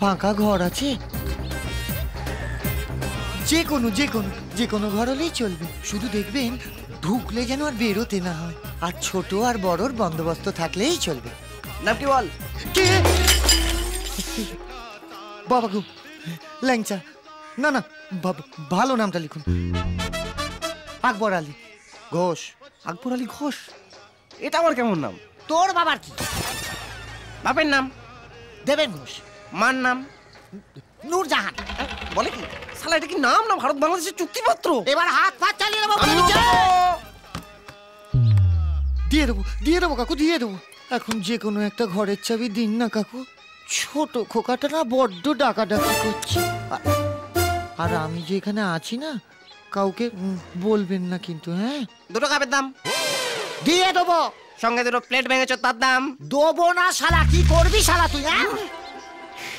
ফাঁকা ঘর আছে? যে কোনো ঘর হলেই চলবে, শুধু দেখবেন ঢুকলে যেন আর বেরোতে না হয়, আর ছোট আর বড়র বন্দোবস্ত থাকলেই চলবে। নাম কি বল? কে? বাবা গো, ল্যাংচা। না না, ভালো নামটা লিখুন, আকবর আলী ঘোষ। আকবর আলী ঘোষ? এটা আমার কেমন নাম? তোর বাবার কি? বাপের নাম দেবেন ঘোষ। মার নাম নূরজাহান। বলে কি শালা, এটা কি নাম না ভারত বাংলাদেশের চুক্তিপত্র? এবার হাত ফাত চালিয়ে দেবো। দিয়ে দেবো কাকু, দিয়ে দেবো। এখন যে কোনো একটা ঘরের চাবি দিন না কাকু, ছোট খোকাটা না বড্ড ডাকাডাকি করছে। আর আমি যে এখানে আছি না, কাউকে বলবেন না কিন্তু, হ্যাঁ? দুটো কাপের দাম দিয়ে দেবো। সঙ্গে দুটো প্লেট ভেঙেছ, তার দাম দেবো না শালা। কি করবি শালা তুই?